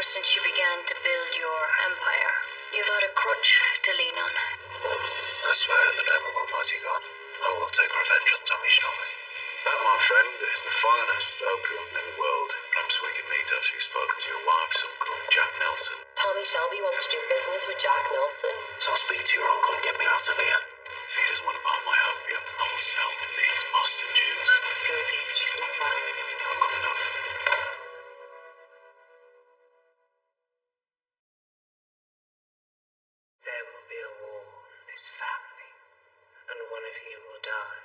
since you began to build your empire, you've had a crutch to lean on. I swear in the name of Almighty God, I will take revenge on Tommy Shelby. That, my friend, is the finest opium in the world. Perhaps we can meet after you've spoken to your wife's uncle, Jack Nelson. Tommy Shelby wants to do business with Jack Nelson. So I'll speak to your uncle and get me out of here. If he doesn't want to buy my opium, I will sell to these Boston Jews. It's Ruby. She's not well. I'm coming up. There will be a war in this family, and one of you will die.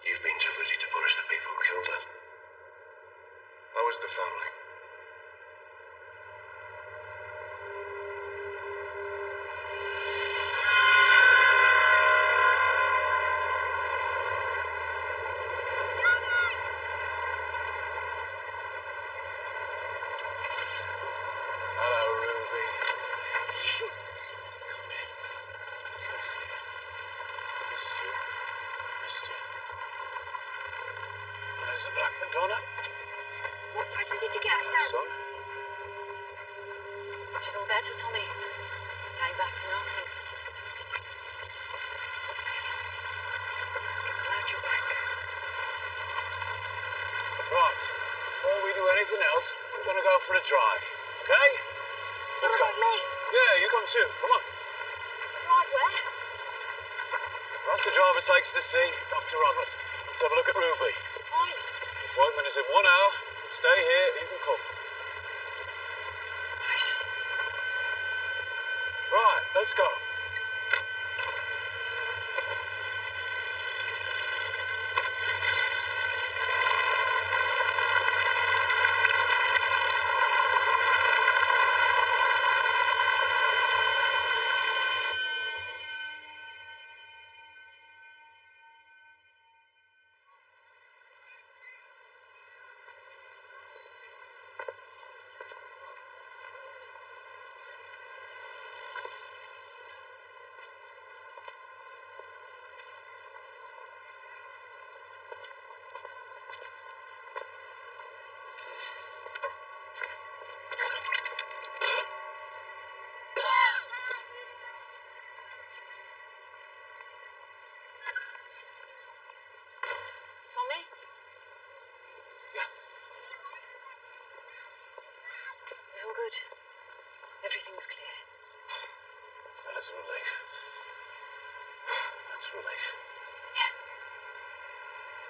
You've been too busy to punish the people who killed her. How is the family? Hello, Ruby. Come in. Kiss you. Miss you. Missed you. There's the Black Madonna. What price did you get, Dad? Son? She's all better, Tommy. Came back for nothing. Glad you're back. Right. Before we do anything else, we're going to go for a drive. Okay? Let's What go. about me? Yeah, you come too. Come on. Drive where? That's the driver takes to see Dr. Robert. Let's have a look at Ruby. Why? The appointment is in 1 hour. Stay here, you can come. Right, let's go. Tommy? Yeah. It's all good. Everything's clear. That is a relief. That's a relief. Yeah.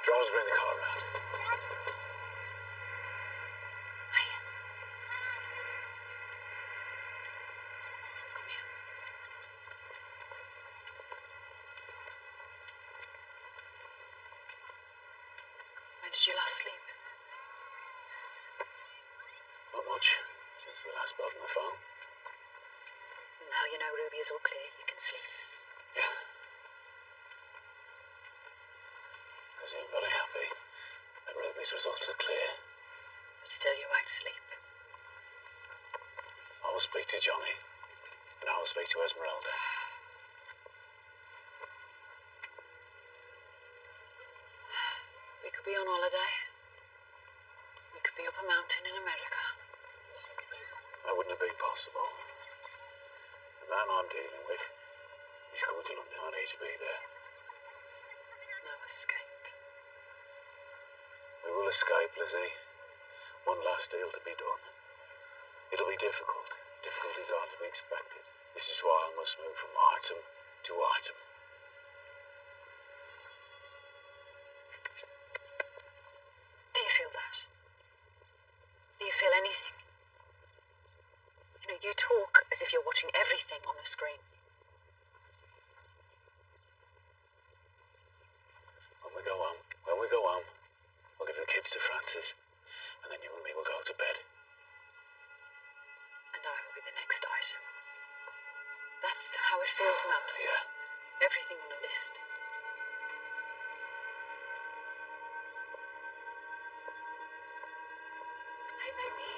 Drivers, bring the car around. Hiya. Come here. When did you last sleep? Not much since we last spoke on the phone. Now you know Ruby is all clear. You can sleep. Yeah. I seem very happy that Ruby's results are clear. But still you won't sleep. I will speak to Johnny, and I will speak to Esmeralda. We could be on holiday. We could be up a mountain in America. That wouldn't have been possible. The man I'm dealing with, he's coming to London. I need to be there. No escape. We will escape, Lizzie. One last deal to be done. It'll be difficult. Difficulties are to be expected. This is why I must move from item to item. Do you feel that? Do you feel anything? You know, you talk as if you're watching everything on a screen. When we go home, we'll give the kids to Francis, and then you and me will go to bed. And I will be the next item. That's how it feels now. Yeah. Everything on a list. Hey, baby.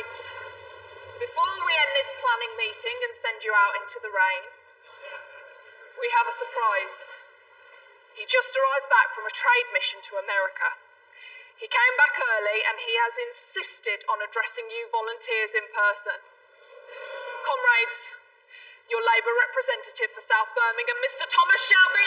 Comrades, before we end this planning meeting and send you out into the rain, we have a surprise. He just arrived back from a trade mission to America. He came back early and he has insisted on addressing you volunteers in person. Comrades, your Labour representative for South Birmingham, Mr. Thomas Shelby,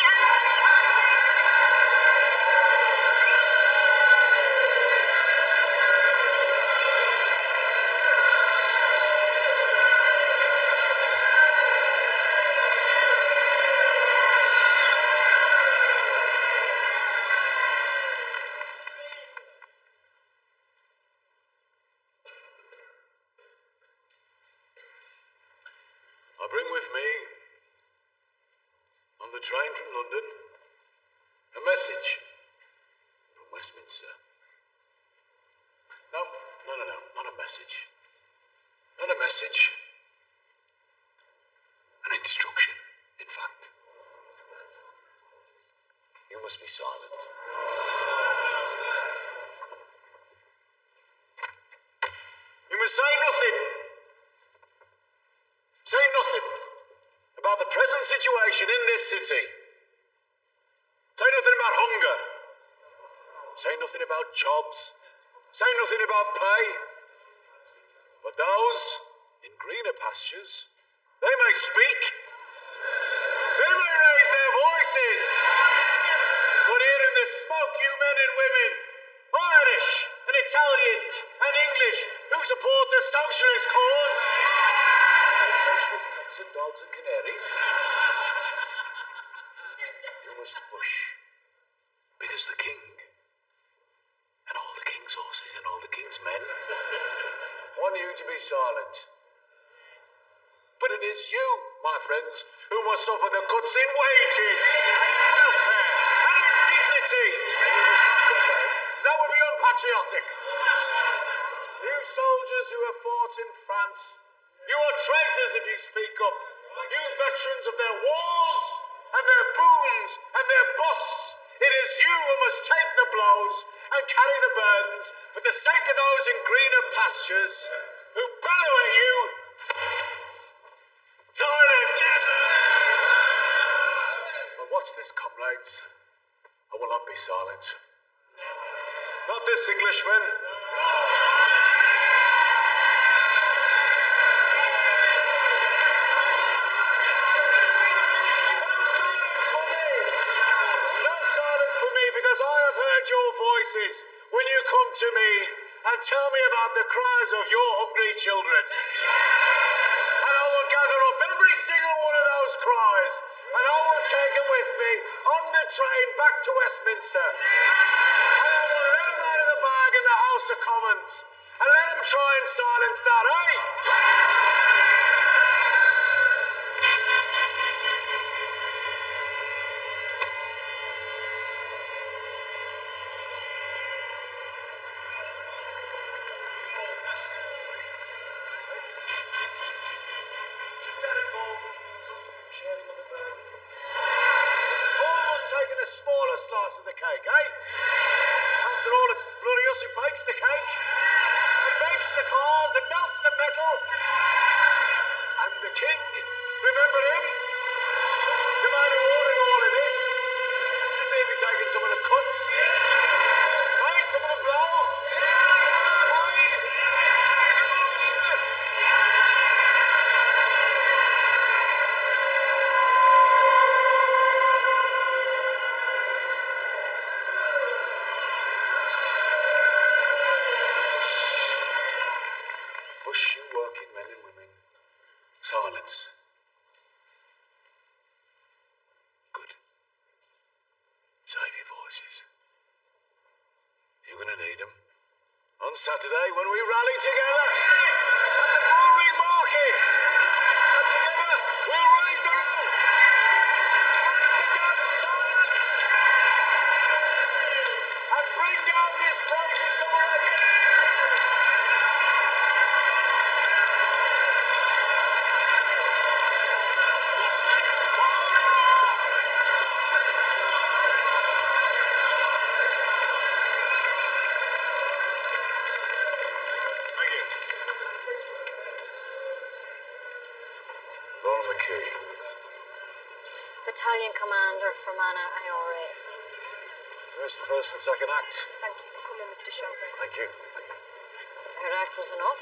I bring with me, on the train from London, a message from Westminster. No, not a message. Not a message. An instruction, in fact. You must be silent. You must say nothing. Say nothing about the present situation in this city. Say nothing about hunger. Say nothing about jobs. Say nothing about pay. But those in greener pastures, they may speak. They may raise their voices. But here in this smoke, you men and women, Irish and Italian and English, who support the socialist cause, socialist cats and dogs and canaries, you must hush, because the king and all the king's horses and all the king's men want you to be silent. But it is you, my friends, who must suffer the cuts in wages and in welfare and in dignity. And you must not complain, because that would be unpatriotic. You soldiers who have fought in France, you are traitors if you speak up. You veterans of their wars and their booms and their busts, it is you who must take the blows and carry the burdens for the sake of those in greener pastures who bellow at you. Silence! But watch this, comrades. I will not be silent. Not this Englishman. Because I have heard your voices when you come to me and tell me about the cries of your hungry children. And I will gather up every single one of those cries and I will take them with me on the train back to Westminster. And I will let them out of the bag in the House of Commons and let them try and silence that, eh? Sharing of the burden. All of us taking a smaller slice of the cake, eh? After all, it's bloody us who bakes the cake, and makes the cars, and melts the metal. And the king, remember him? The man who ordered all of this. Shouldn't he be taking some of the cuts? Hey, some of the blow? Hey? Yes. Hush, you working men and women. Silence. Good. Save your voices. You're going to need them. On Saturday when we rally together at the Bullring Market. And together we'll raise the roof. Break the damn silence. And bring down this broken government. Thank you. Battalion Commander for Mana IRA. There's the first and second act. Thank you for coming, Mr. Shelby. Thank you. The third act was enough.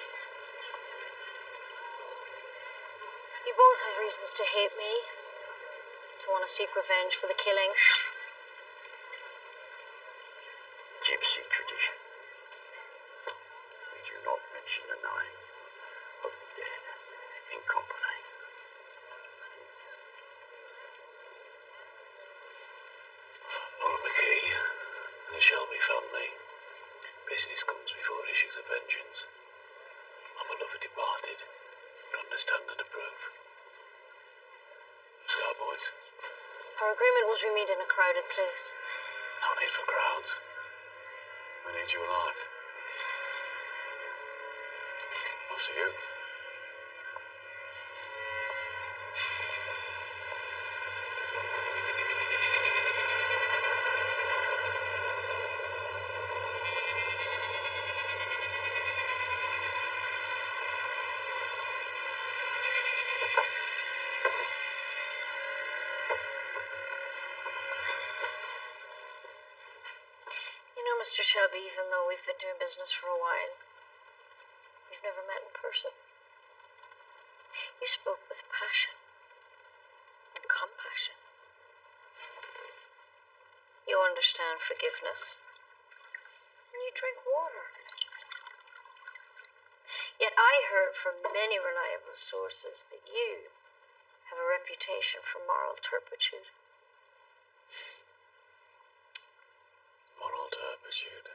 You both have reasons to hate me, to want to seek revenge for the killing. Gypsy tradition. We do not mention the name of the dead in company. Laura McKee and the Shelby family. Business comes before issues of vengeance. Our beloved departed would understand and approve. Scar boys. Our agreement was we meet in a crowded place. No need for crowds. We need you alive. After you. You know, Mr. Shelby, even though we've been doing business for a while, we've never met in person. You spoke with passion and compassion. You understand forgiveness. And you drink water. Yet I heard from many reliable sources that you have a reputation for moral turpitude. Moral turpitude.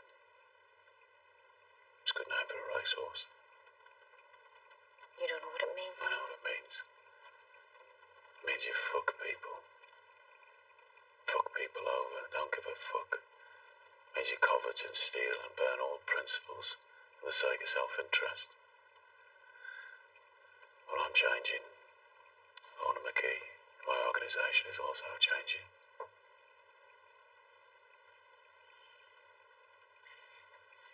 It's a good name for a racehorse. You don't know what it means. I know what it means. It means you fuck people. Fuck people over. Don't give a fuck. It means you covet and steal and burn all principles for the sake of self-interest. Well, I'm changing. Lorna McKee, my organisation, is also changing.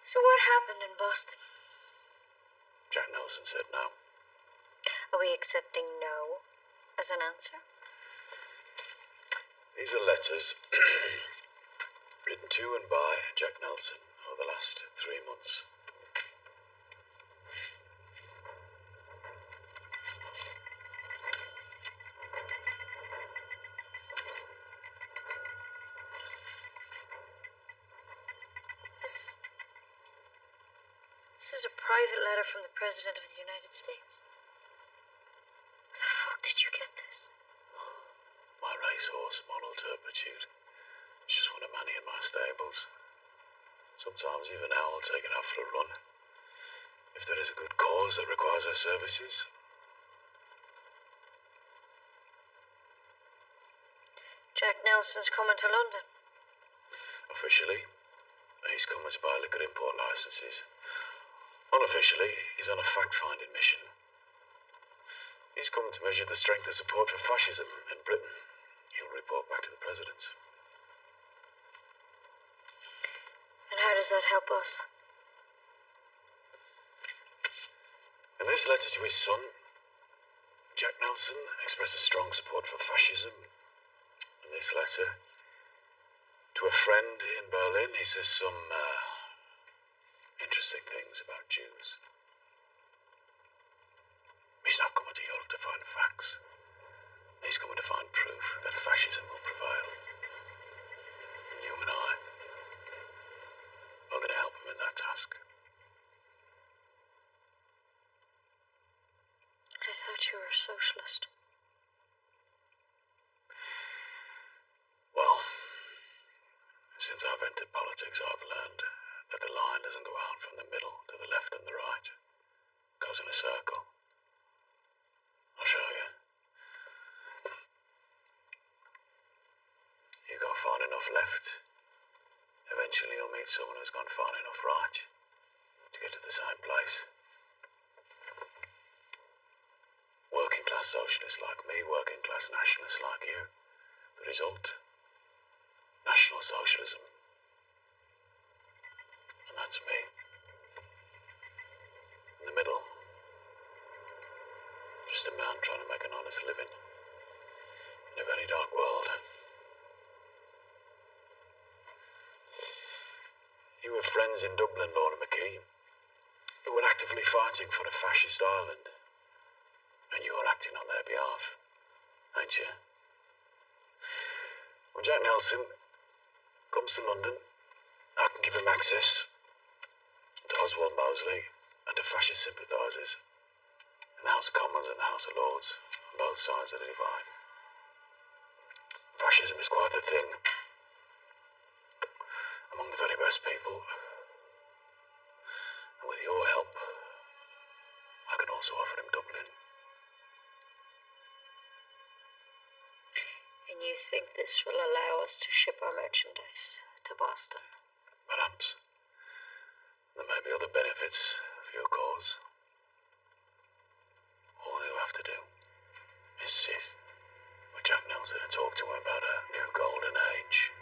So what happened in Boston? Jack Nelson said no. Are we accepting no as an answer? These are letters written to and by Jack Nelson over the last 3 months. This is a private letter from the President of the United States. Where the fuck did you get this? My racehorse, moral turpitude. It's just one of many in my stables. Sometimes even now I'll take it out for a run. If there is a good cause that requires our services. Jack Nelson's coming to London. Officially, he's coming to buy liquor import licenses. Unofficially, he's on a fact-finding mission. He's coming to measure the strength of support for fascism in Britain. He'll report back to the president. And how does that help us? In this letter to his son, Jack Nelson expresses strong support for fascism. In this letter, to a friend in Berlin, he says some interesting things about Jews. He's not coming to Europe to find facts. He's coming to find proof that fascism will prevail. And you and I are going to help him in that task. I thought you were a socialist. Well, since I've entered politics, I've learned that the line doesn't go out from the middle to the left and the right. It goes in a circle. I'll show you. You go far enough left, eventually you'll meet someone who's gone far enough right to get to the same place. Working class socialists like me, working class nationalists like you. The result? National socialism. And that's me. In the middle, just a man trying to make an honest living. And very dark world. You were friends in Dublin, Laura McKee. You were actively fighting for a fascist Ireland. And you were acting on their behalf, ain't you? When Jack Nelson comes to London, I can give him access to Oswald Mosley and to fascist sympathisers in the House of Commons and the House of Lords, on both sides of the divide. Fascism is quite a thing among the very best people. And with your help, I can also offer him Dublin. And you think this will allow us to ship our merchandise to Boston? Perhaps. There may be other benefits for your cause. All you have to do is sit with Jack Nelson and talk to him about a new golden age,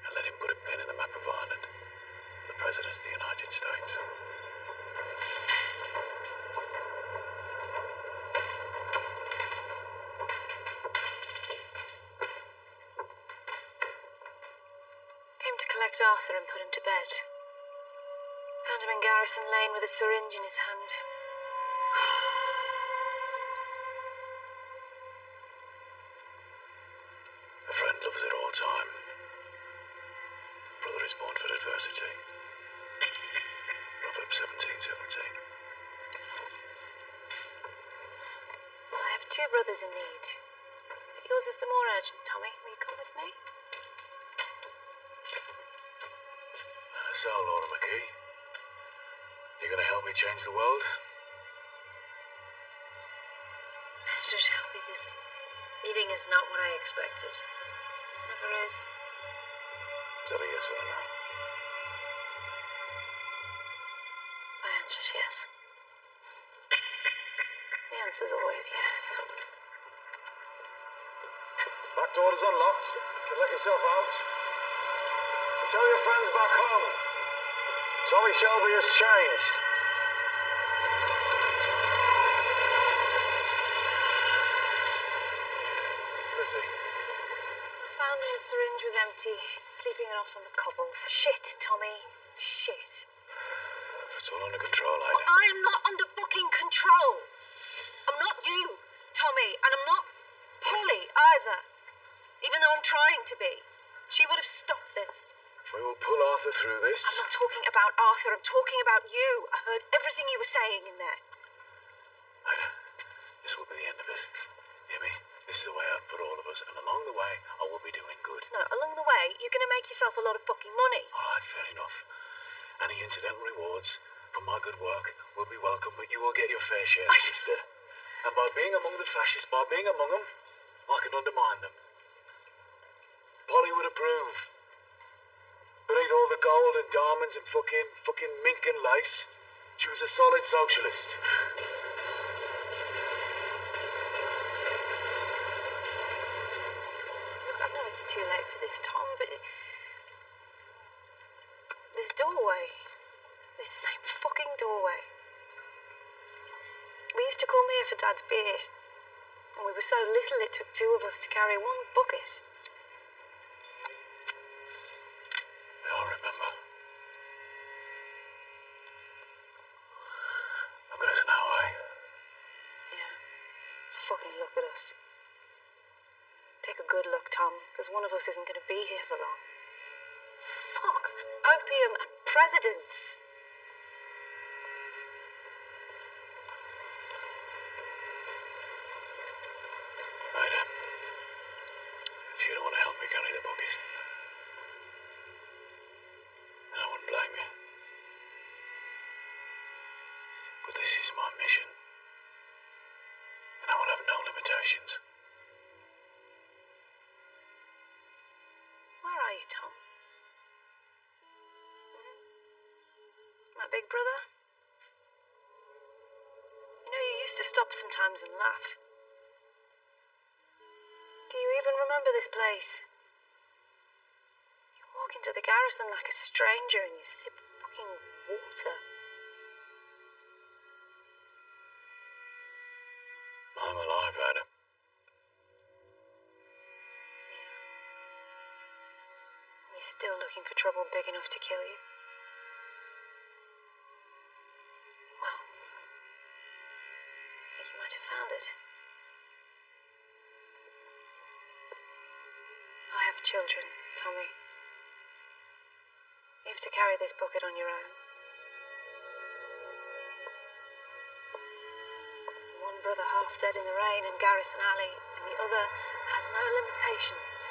and let him put a pin in the map of Ireland for the President of the United States. Came to collect Arthur and put him to bed. Found him in Garrison Lane with a syringe in his hand. A friend loves at all time. Brother is born for adversity. Proverbs 17:17. I have two brothers in need. But yours is the more urgent, Tommy. Will you come with me? So, Laura McKee, you gonna help me change the world? Mr. Shelby, this meeting is not what I expected. Never is. Is that a yes or a no? My answer's yes. The answer's always yes. Back door's unlocked. You can let yourself out. Tell your friends back home. Tommy Shelby has changed. Where is he? I found him, the syringe was empty, sleeping it off on the cobbles. Shit, Tommy. Shit. It's all under control, Ida. Well, I am not under fucking control. I'm not you, Tommy, and I'm not Polly either. Even though I'm trying to be. She would have stopped this. We will pull Arthur through this. I'm not talking about Arthur, I'm talking about you. I heard everything you were saying in there. Ida, this will be the end of it. Hear me? This is the way out for all of us, and along the way, I will be doing good. No, along the way, you're going to make yourself a lot of fucking money. All right, fair enough. Any incidental rewards for my good work will be welcome, but you will get your fair share, sister. And by being among the fascists, by being among them, I can undermine them. Polly would approve. Beneath all the gold and diamonds and fucking mink and lace, she was a solid socialist. Look, I know it's too late for this, Tom, but this doorway, this same fucking doorway. We used to come here for Dad's beer, and we were so little it took two of us to carry one bucket. I remember. Look at us now, eh? Yeah. Fucking look at us. Take a good look, Tom, because one of us isn't going to be here for long. Fuck. Opium and presidents. Ida, if you don't want to help me carry the bucket, then I wouldn't blame you. But this is my mission, and I will have no limitations. Where are you, Tom? My big brother? You know, you used to stop sometimes and laugh. Do you even remember this place? You walk into the garrison like a stranger and you sip fucking water. I'm alive, Adam. still looking for trouble big enough to kill you? Well, I think you might have found it. I have children, Tommy. You have to carry this bucket on your own. One brother half dead in the rain in Garrison Alley, and the other has no limitations.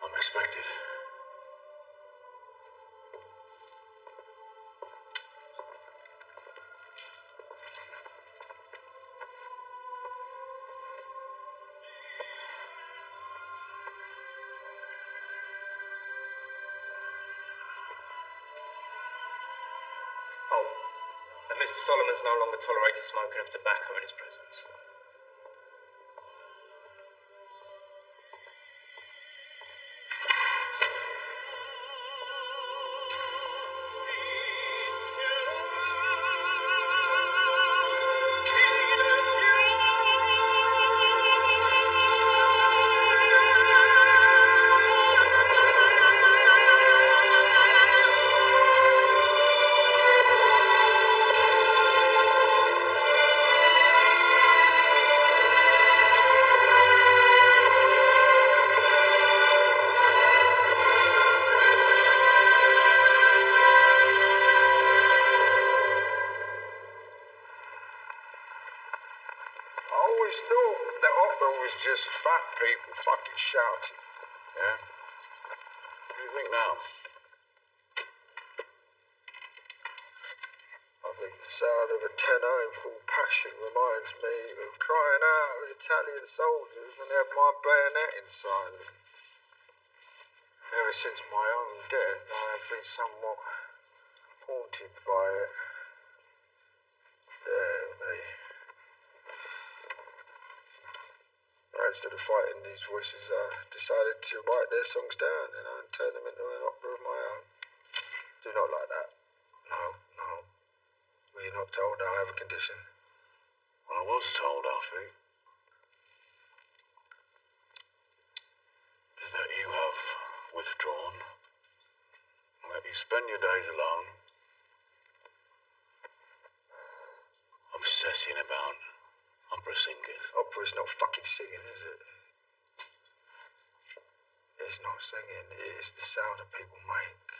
Unexpected. Oh, and Mr. Solomon's no longer tolerates the smoking of tobacco in his presence. I always thought that opera was just fat people fucking shouting. Yeah? What do you think now? I think the sound of a tenor in full passion reminds me of crying out of Italian soldiers when they had my bayonet inside them. Ever since my own death, I have been somewhat haunted by it. Instead of fighting these voices, I decided to write their songs down, and turn them into an opera of my own. Do not like that. No. Were you not told I have a condition? Well, I was told, Alfie, is that you have withdrawn and that you spend your days alone obsessing about opera singers. Opera's not fucking singing, is it? It's not singing, it is the sound that people make.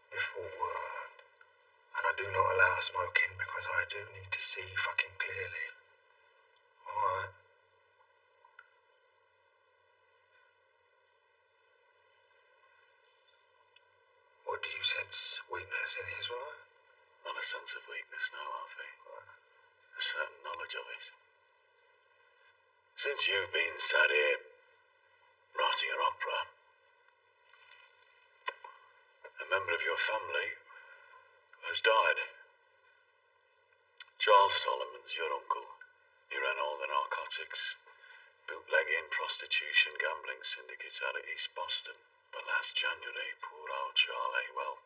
Before word. And I do not allow smoking because I do need to see fucking clearly. Alright. What do you sense weakness in his right? Not a sense of weakness, no, Alfie. A certain knowledge of it. Since you've been sat here writing your opera, a member of your family has died. Charles Solomon's your uncle. He ran all the narcotics, bootlegging, prostitution, gambling syndicates out of East Boston. But last January, poor old Charlie, well,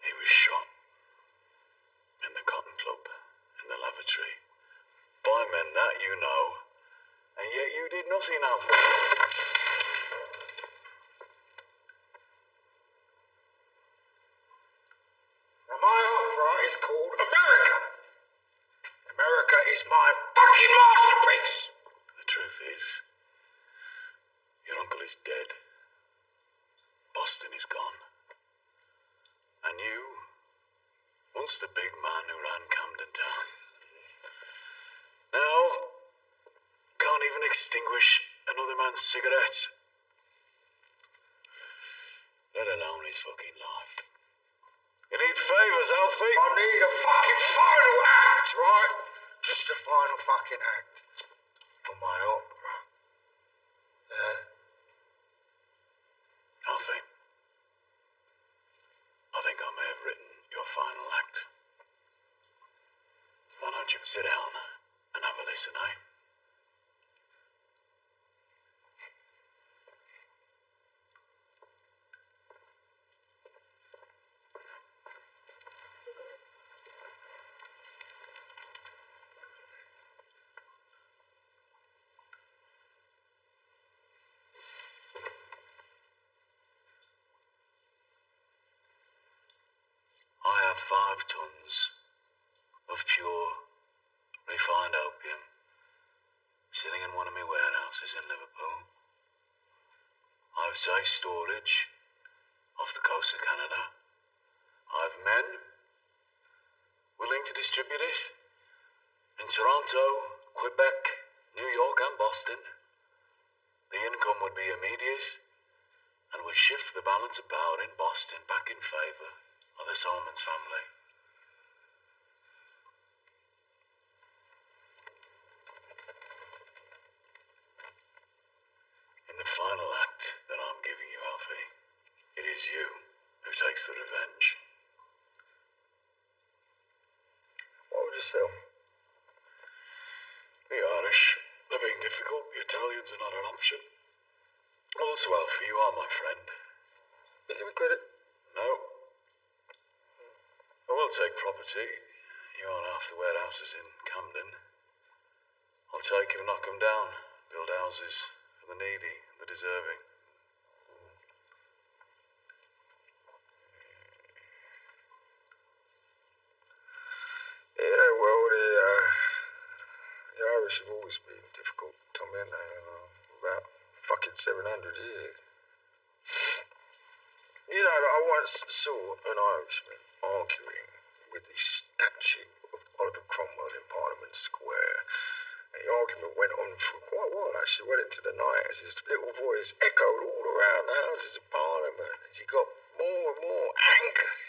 he was shot in the Cotton Club, in the lavatory, by men that you know, and yet you did nothing of it. Now my opera is called America. America is my fucking masterpiece. The truth is, your uncle is dead. Boston is gone. And you, once the big man who ran Camden Town, now can't even extinguish another man's cigarette. Let alone his fucking life. You need favours, Alfie. I need a fucking final act, right? Just a final fucking act. For my opera. Alfie, I think I may have written your final act. Why don't you sit down and have a listen, eh? I have 5 tons of pure, refined opium sitting in one of my warehouses in Liverpool. I have safe storage off the coast of Canada. I have men willing to distribute it in Toronto, Quebec, New York and Boston. The income would be immediate and would shift the balance of power in Boston back in favour of the Solomons family. In the final act that I'm giving you, Alfie, it is you who takes the revenge. What would you sell? The Irish, they're being difficult. The Italians are not an option. Also, Alfie, you are my friend. You give me credit? No. I will take property. You own half the warehouses in Camden. I'll take you and knock them down. Build houses for the needy, the deserving. Yeah, well, the Irish have always been difficult, Tommy, haven't they? About fucking 700 years. You know, I once saw an Irishman arguing with the statue of Oliver Cromwell in Parliament Square. And the argument went on for quite a while, actually, well into the night, as his little voice echoed all around the Houses of Parliament as he got more and more angered.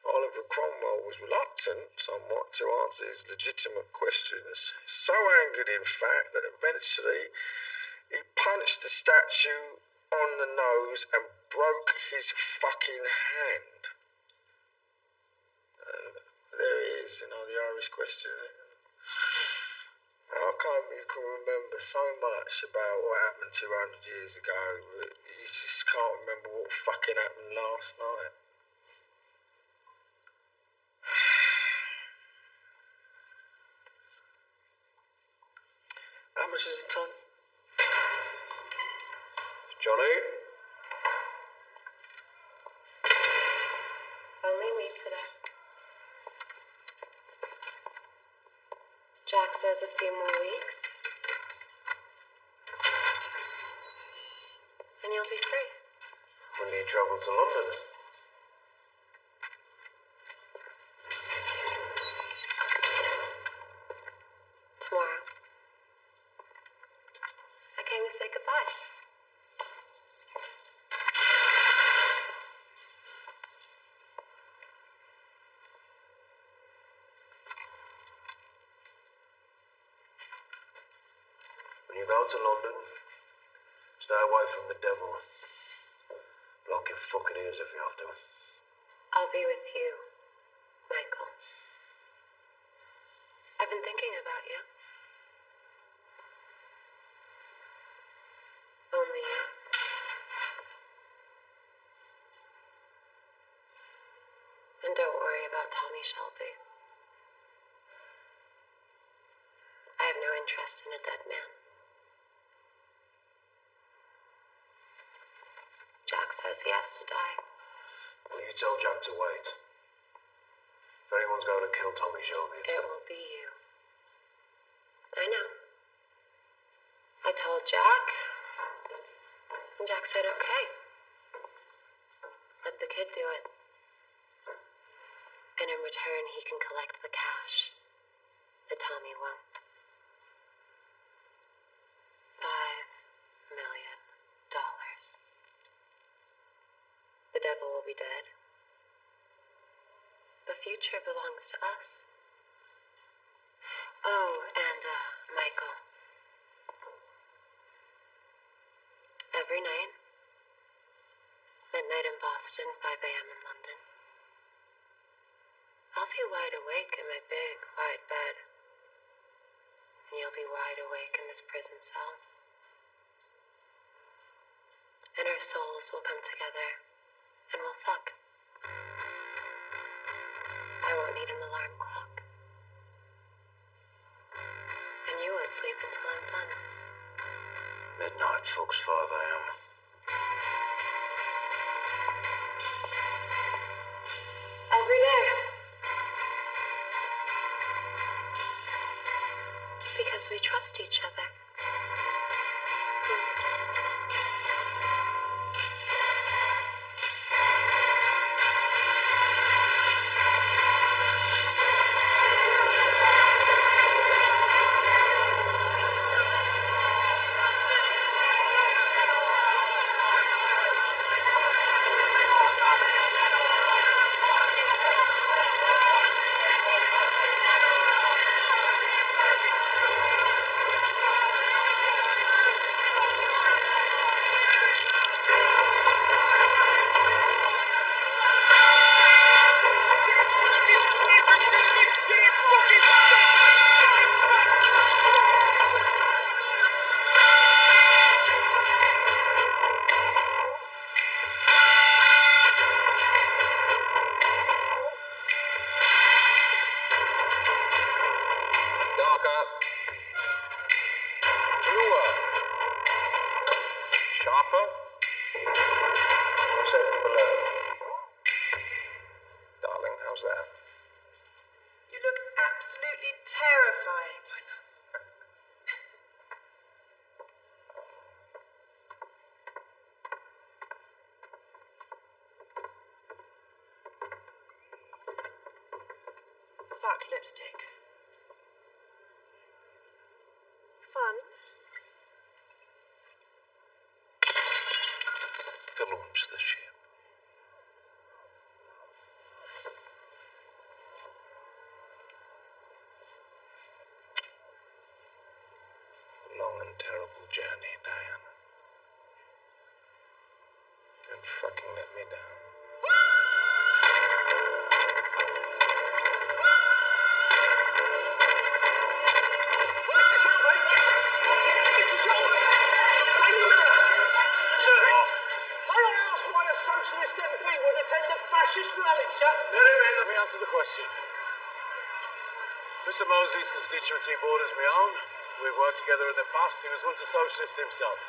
Oliver Cromwell was reluctant, somewhat, to answer his legitimate questions. So angered, in fact, that eventually he punched the statue on the nose and broke his fucking hand. There he is, you know, the Irish question. How come you can remember so much about what happened 200 years ago, but you just can't remember what fucking happened last night? How much is a ton? Johnny? Only me today. Jack says a few more weeks, and you'll be free. When do you travel to London? Tomorrow. I came to say goodbye. When you go to London, stay away from the devil. Block your fucking ears if you have to. I'll be with you, Michael. I've been thinking about you. Only you. And don't worry about Tommy Shelby. I have no interest in a dead man. Jack says he has to die. Will you tell Jack to wait? If anyone's going to kill Tommy Shelby, It will be you. I know. I told Jack, and Jack said okay. Let the kid do it. And in return, he can collect the cash that Tommy won't. $5 million. The devil will be dead. The future belongs to us. Oh, and, Michael. every night. Midnight in Boston, 5 a.m. in London. I'll be wide awake in my big, wide bed. And you'll be wide awake in this prison cell. And our souls will come together, and we'll fuck. I won't need an alarm clock. And you won't sleep until I'm done. Midnight, folks, 5 a.m. Every day. Because we trust each other. Darker. Bluer. Sharper. What's that from below? Darling, how's that? You look absolutely terrifying, my love. Fuck lipstick. Fun. To launch the ship. Long and terrible journey, Diana. And fucking let me down. Mrs. Shelby! Mrs. Shelby! Sir! May I ask why a socialist MP would attend a fascist rally, sir? Let me answer the question. Mr. Mosley's constituency borders my own. We've worked together in the past. He was once a socialist himself.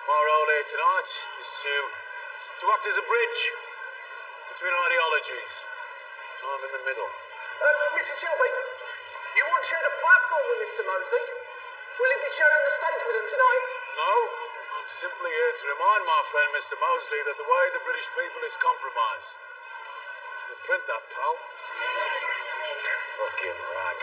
My role here tonight is to act as a bridge between ideologies. I'm in the middle. Mrs. Shelby, you once shared a platform with Mr. Mosley. Will you be sharing the stage with him tonight? No, I'm simply here to remind my friend Mr. Mosley that the way the British people is compromised. You print that, pal. Fucking rag.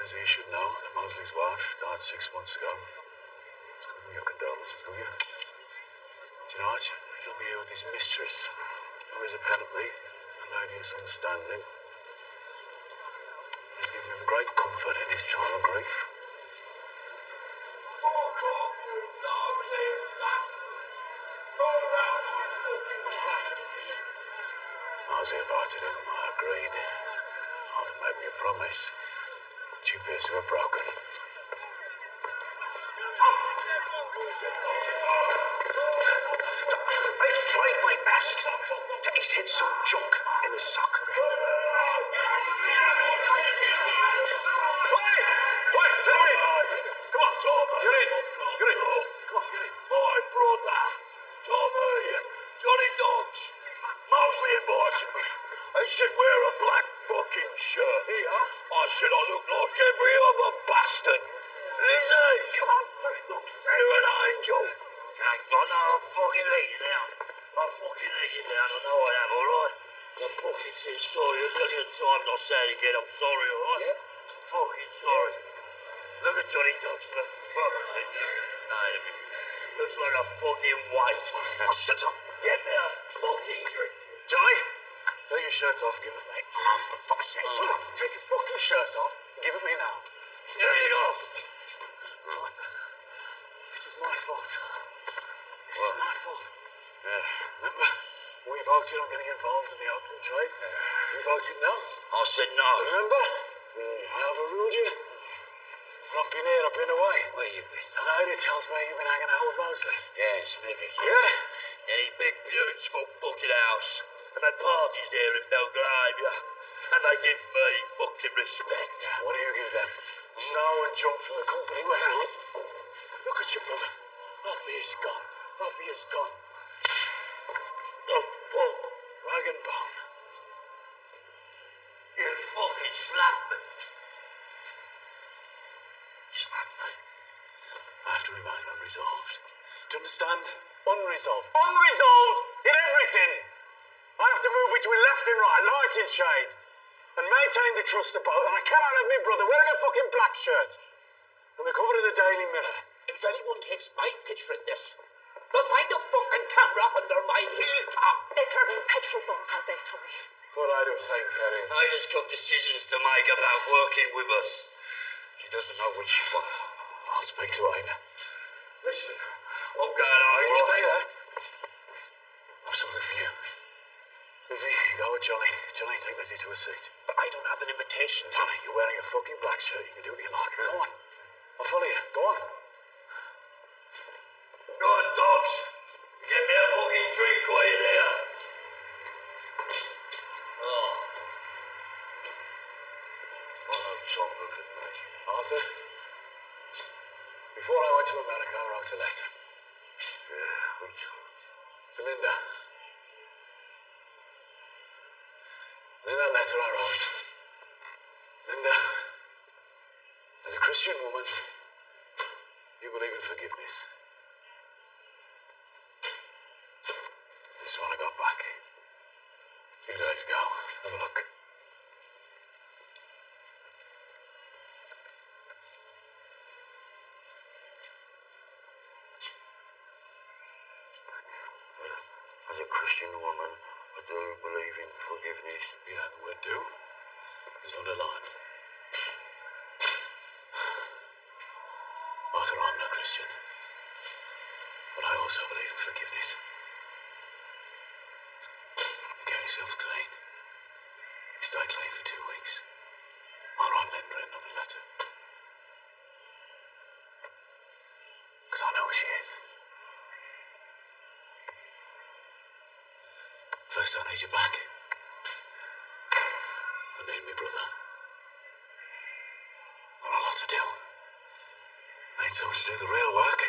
As you should know, that Mosley's wife died 6 months ago. So give me your condolences, will you? Tonight, he'll be here with his mistress, who is apparently a lady of some standing. He's given him great comfort in his time of grief. What is Arthur doing here? Mosley invited him. I agreed. Arthur made me a promise, which he appears to have broken. I tried my best to ace hit some junk in the sock. Wait, tell me! Come on, Tom, you're in. You're in. Come on, you're in. My brother, Tommy, Johnny Dodge, Mosley invited me. They should wear a black fucking shirt. Here? I said I look like every other bastard. Lizzie, come on, look, you're an angel. I'll fucking let you down. I'll fucking let you down. I know I have, alright? I fucking said sorry a million times. I'll say it again. I'm sorry, alright? Yeah. Fucking sorry. Look at Johnny Dodge for fuck's sake. Looks like a fucking white. Oh, shut up. Get me a fucking drink. Johnny, take your shirt off, give it, mate. Oh, for fuck's sake. Take your fucking shirt off and give it me now. There you go. Arthur, this is my fault. This is my fault. Yeah. Remember, we voted on getting involved in the opium trade. You voted no. I said no. Remember? I overruled you. But I've been here, I've been away. Where you been? The lady tells me you've been hanging out with Mosley. Yes, maybe. Yeah? In his big, beautiful fucking house. And had parties there in Belgravia. And they give me fucking respect. What do you give them? Snow and junk from the company warehouse. Look at your brother. Half of you's gone. Half of you's gone. Oh, fuck. Rag and bone. You fucking slapped me. Slap me. I have to remain unresolved. Do you understand? Unresolved. Unresolved in everything. I have to move between left and right, light and shade, and maintain the trust of both. And I cannot have my brother wearing a fucking black shirt on the cover of the Daily Mirror. If anyone takes my picture in this, they'll find a fucking camera under my heel top. They're throwing petrol bombs out there, Tommy. Thought I'd have taken care of. I just got decisions to make about working with us. She doesn't know which one. I'll speak to Ada. Listen, I'm going home. You stay there. I've something for you. Lizzie, go with Johnny. Johnny, take Lizzie to a seat. But I don't have an invitation, Johnny, you're wearing a fucking black shirt. You can do what you like. Go on. I'll follow you. Go on. Go on, dogs. Get me a fucking drink while you're there. Oh. Oh, no, Tom, look at me. Arthur, before I went to America, I wrote a letter. Yeah, which one? To Linda. And in that letter I wrote, Linda, as a Christian woman, you believe in forgiveness. This is what I got back. A few days ago. Have a look. As a Christian woman, I do believe in forgiveness. Yeah, the word do is underlined. Arthur, I'm no Christian, but I also believe in forgiveness. You get yourself clean. You stay clean for 2 weeks. I'll write Linda another letter. Because I know where she is. First, I need you back. I need my brother. Got a lot to do. I need someone to do the real work.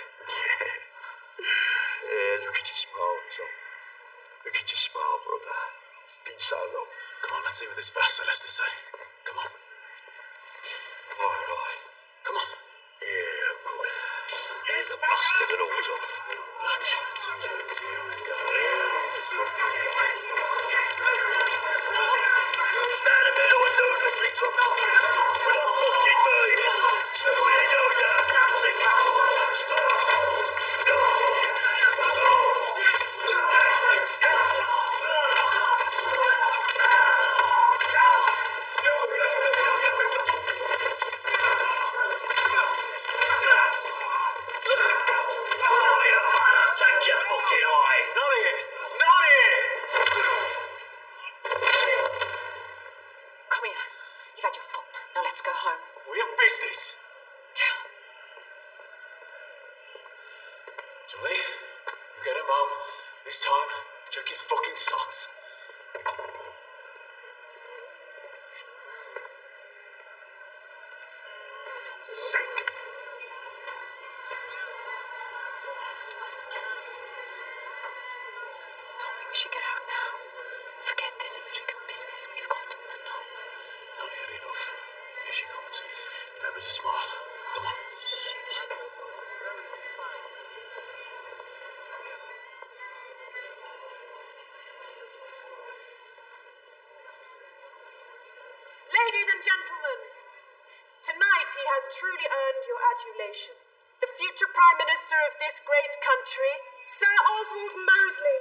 Yeah, look at your smile, Tom. Look at your smile, brother. It's been so long. Come on, let's see what this bastard has to say. Come on. Right. Come on. Yeah, I'm going. He's a bastard and all, Tom. Black shirts and jeans, here we go. Stand in the middle and do nothing, Tom. We're not fucking me. We know you're dancing. Take your fucking eye. Not here! Not here! Come here. You've had your fun. Now let's go home. We have business. Johnny, you get him home. This time, check his fucking socks. Sink. Tommy, we should get out now. Forget this American business. We've got enough. Not yet enough. Here she comes. Remember to smile. Come on. Ladies and gentlemen, tonight he has truly earned your adulation. The future Prime Minister of this great country, Sir Oswald Mosley.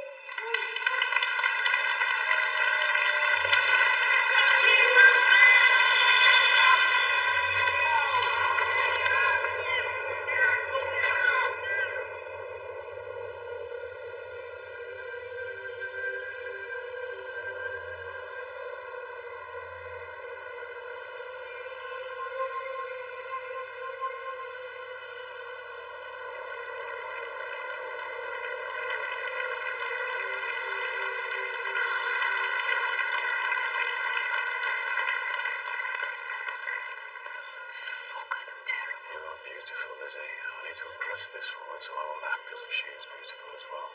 trust this woman, so I will act as if she is beautiful as well.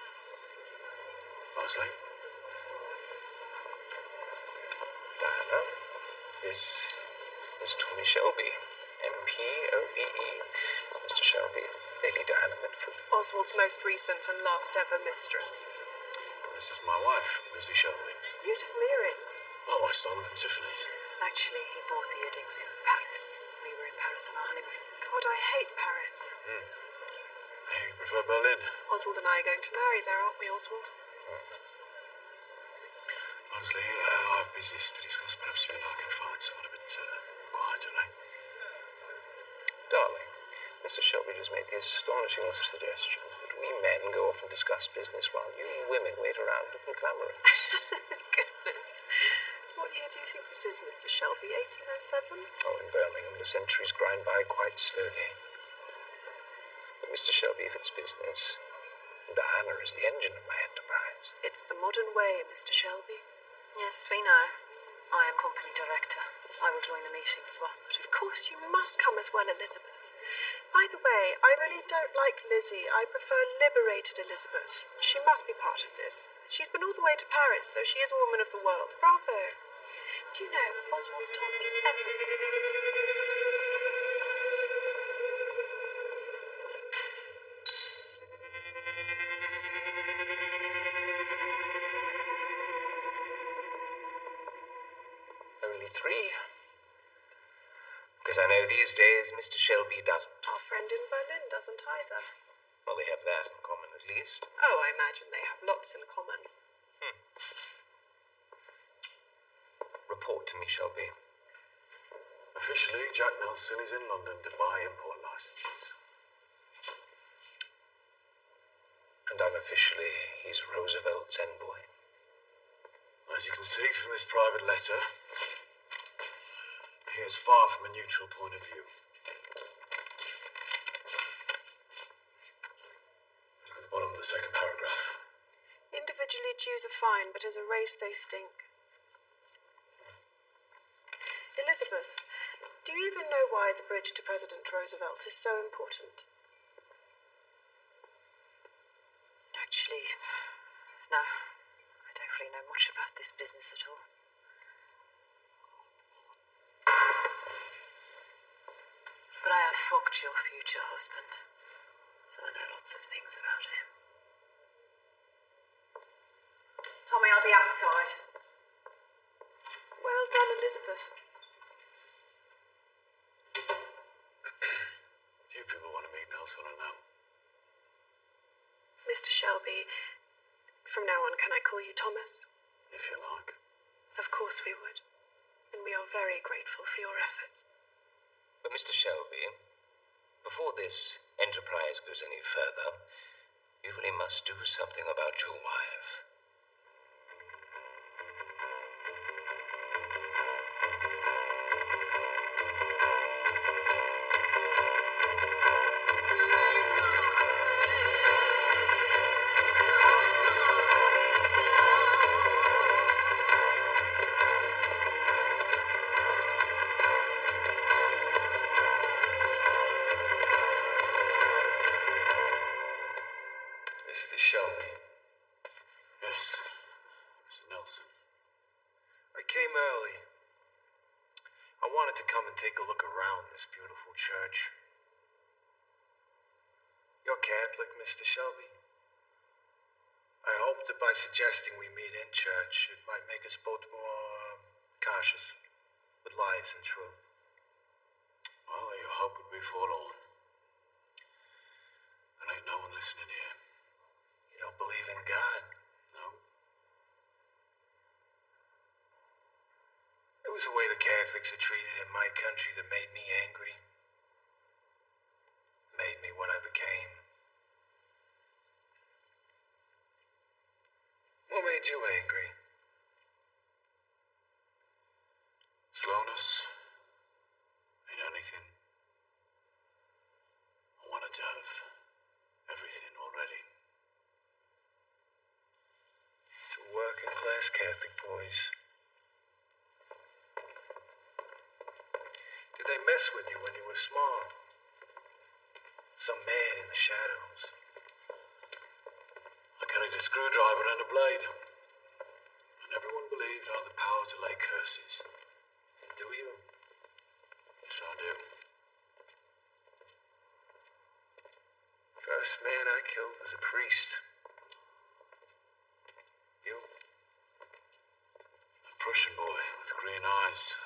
Mosley? Diana, this is Tommy Shelby, MPOBE. Mr. Shelby, Lady Diana Mitford. Oswald's most recent and last ever mistress. This is my wife, Lizzie Shelby. Beautiful earrings. Oh, I stole them from Tiffany's. Actually, he bought the earrings in Paris. We were in Paris on our honeymoon. God, I hate Paris. You prefer Berlin? Oswald and I are going to marry there, aren't we, Oswald? Mosley, I have business to discuss. Perhaps you and I can find someone a bit quieter, eh? Darling, Mr. Shelby has made the astonishing suggestion that we men go off and discuss business while you women wait around looking glamorous. Goodness. What year do you think this is, Mr. Shelby? 1807? Oh, in Birmingham, the centuries grind by quite slowly. But Mr. Shelby, if it's business, Diana is the engine of my enterprise. It's the modern way, Mr. Shelby. Yes, we know. I am company director. I will join the meeting as well. But of course you must come as well, Elizabeth. By the way, I really don't like Lizzie. I prefer liberated Elizabeth. She must be part of this. She's been all the way to Paris, so she is a woman of the world. Bravo. Do you know, Oswald's told me everything. Only 3. Because I know these days Mr. Shelby doesn't. Our friend in Berlin doesn't either. Well, they have that in common at least. Oh, I imagine they have lots in common. Report to me, Shelby. Officially, Jack Nelson is in London to buy import licenses. And unofficially, he's Roosevelt's envoy. As you can see from this private letter, he is far from a neutral point of view. Look at the bottom of the second paragraph. Individually, Jews are fine, but as a race, they stink. Elizabeth, do you even know why the bridge to President Roosevelt is so important? Actually, no. I don't really know much about this business at all. But I have fucked your future husband, so I know lots of things about him. Tommy, I'll be outside. Well done, Elizabeth. Do you people want to meet Nelson or no? Mr. Shelby, from now on, can I call you Thomas? If you like. Of course we would. And we are very grateful for your efforts. But Mr. Shelby, before this enterprise goes any further, you really must do something about your wife. Mr. Shelby, Yes, Mr. Nelson. I came early. I wanted to come and take a look around this beautiful church. You're Catholic, Mr. Shelby? I hope that by suggesting we meet in church, it might make us both more cautious with lies and truth. Well, your hope would be forlorn. There ain't no one listening here. You don't believe in God? No. It was the way the Catholics are treated in my country that made me angry. Made me what I became. What made you angry? Slowness ain't anything. I wanted to have everything already. To working class Catholic boys. Did they mess with you when you were small? Some man in the shadows? screwdriver and a blade. And everyone believed I had the power to lay curses. Do you? Yes, I do. First man I killed was a priest. You? A Prussian boy with green eyes.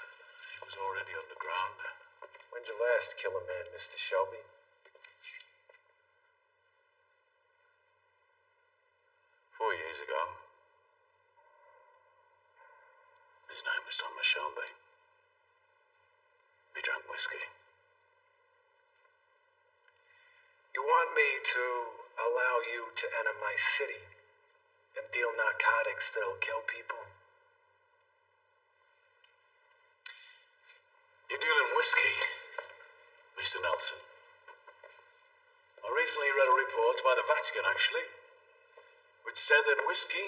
He was already underground. When'd you last kill a man, Mr. Shelby? 4 years ago. His name was Thomas Shelby. He drank whiskey. You want me to allow you to enter my city and deal narcotics that'll kill people? You're dealing whiskey, Mr. Nelson. I recently read a report by the Vatican, actually, which said that whiskey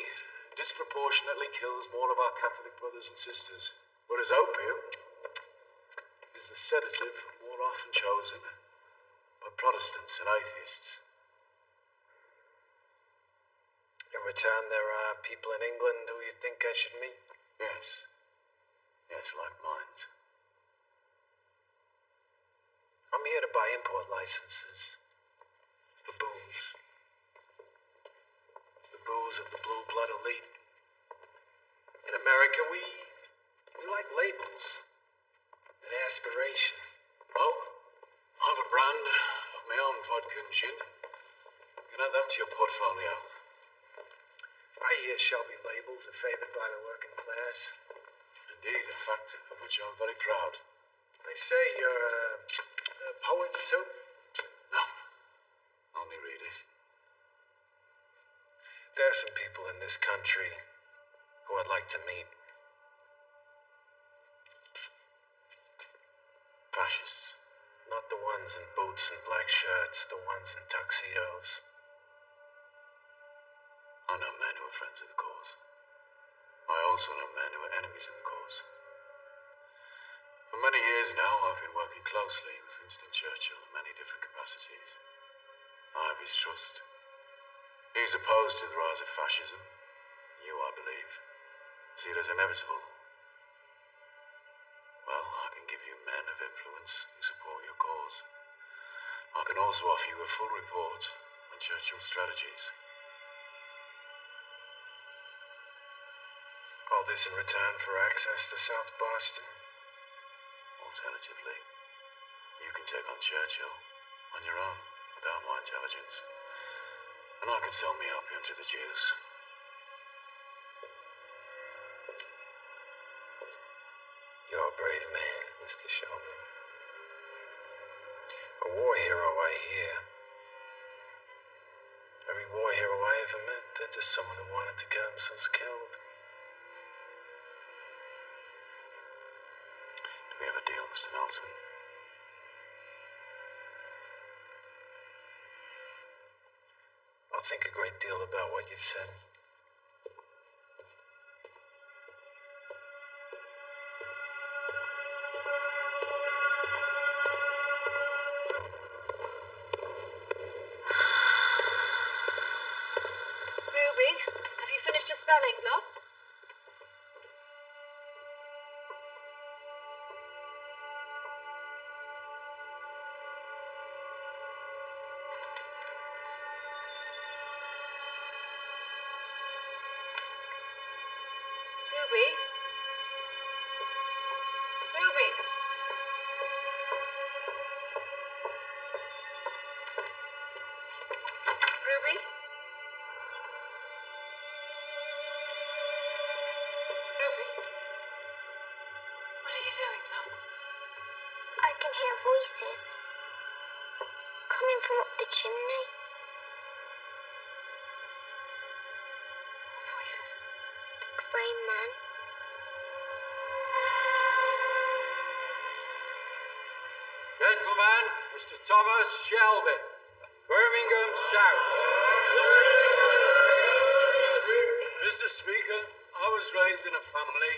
disproportionately kills more of our Catholic brothers and sisters, whereas opium is the sedative more often chosen by Protestants and atheists. In return, there are people in England who you think I should meet? Yes. Yes, like minds. I'm here to buy import licenses. For booze. The booze of the blue blood elite. In America, we like labels. And aspiration. Oh, I have a brand of my own vodka and gin. You can add that to your portfolio. I hear Shelby labels are favored by the working class. Indeed, a fact of which I'm very proud. They say you're a poet, too? No, only read it. There are some people in this country who I'd like to meet. Fascists. Not the ones in boots and black shirts, the ones in tuxedos. I know men who are friends of the cause. I also know men who are enemies of the cause. For many years now, I've been working closely with Winston Churchill in many different capacities. I have his trust. He's opposed to the rise of fascism. You, I believe, see it as inevitable. Well, I can give you men of influence who support your cause. I can also offer you a full report on Churchill's strategies. All this in return for access to South Boston. Alternatively, you can take on Churchill on your own without my intelligence. And I can sell me opium to the Jews. You're a brave man, Mr. Shelby. A war hero, I hear. Every war hero I ever met, they're just someone who wanted to get themselves killed. Do we have a deal, Mr. Nelson? I'll think a great deal about what you've said. Ruby, have you finished your spelling, love? Ruby? Ruby? Ruby? Ruby? What are you doing, love? I can hear voices coming from up the chimney. What voices? The grey man. Gentlemen, Mr. Thomas Shelby, Birmingham South. Mr. Speaker, I was raised in a family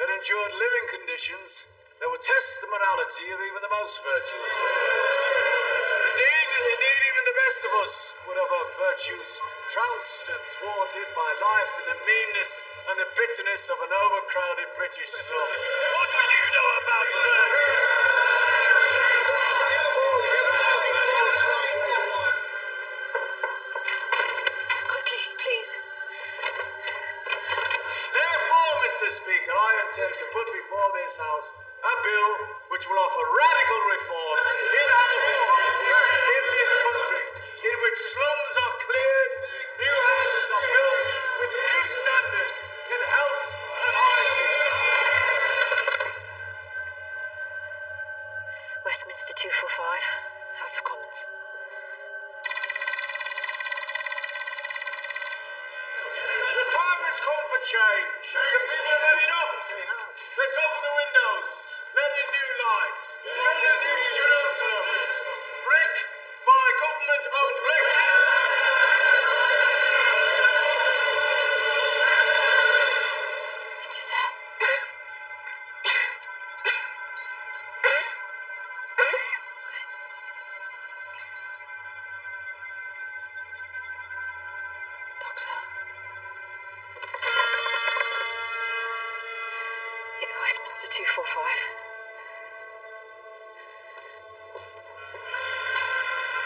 that endured living conditions that would test the morality of even the most virtuous. Indeed, even the the best of us would have our virtues trounced and thwarted by life and the meanness and the bitterness of an overcrowded British slum. What do you know about that? Quickly, please. Therefore, Mr. Speaker, I intend to put before this House a bill which will offer radical reform in housing policy in this country, in which slums are cleared, new houses are built with new standards in health and hygiene. Westminster 245, House of Commons. The time has come for change. The people have had enough. Let's open the windows. Let in new lights. Build a new Jerusalem. Brick by government-owned brick. Into there. Doctor. Yeah, Westminster 245.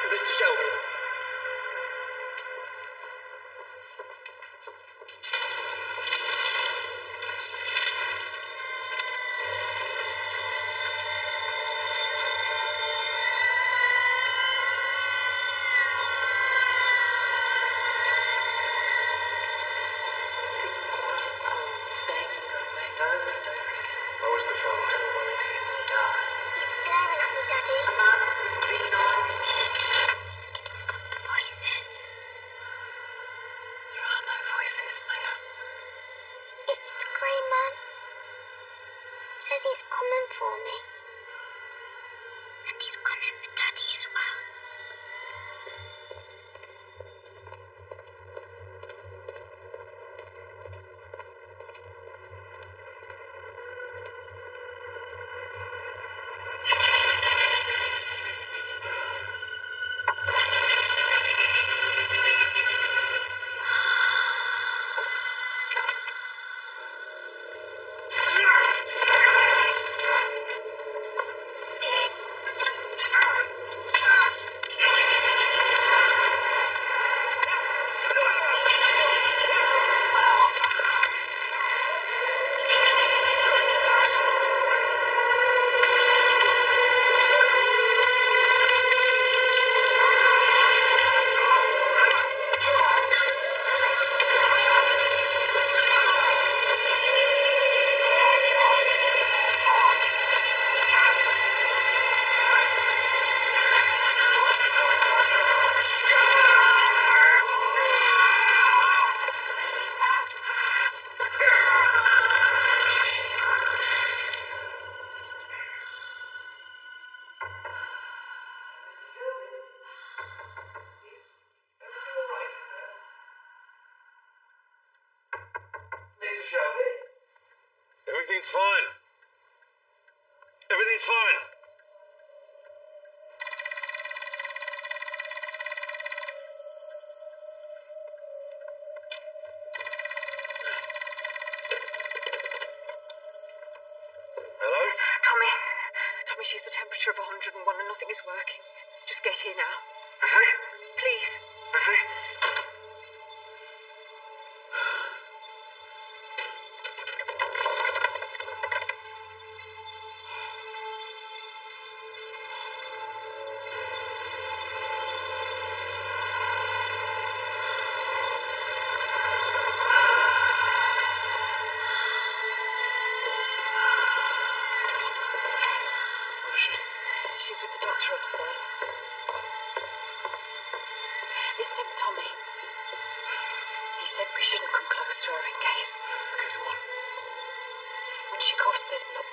Mr. Shelby. How was the phone? I don't want to hear the die. He's staring at me, Daddy. A man with green eyes. Stop the voices. There are no voices, my love. It's the grey man. Says he's coming for me. And he's coming with Daddy as well. Everything's fine. Everything's fine. Hello? Tommy, she's the temperature of 101 and nothing is working. Just get here now. Is he? Please. Is he? She's with the doctor upstairs. Listen, Tommy. He said we shouldn't come close to her in case. In case of what? When she coughs, there's blood.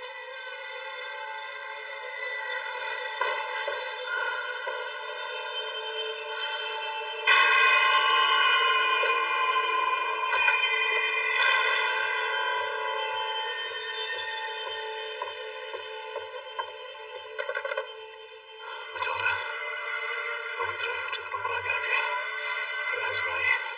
We told her. through to the number I gave you for Esme.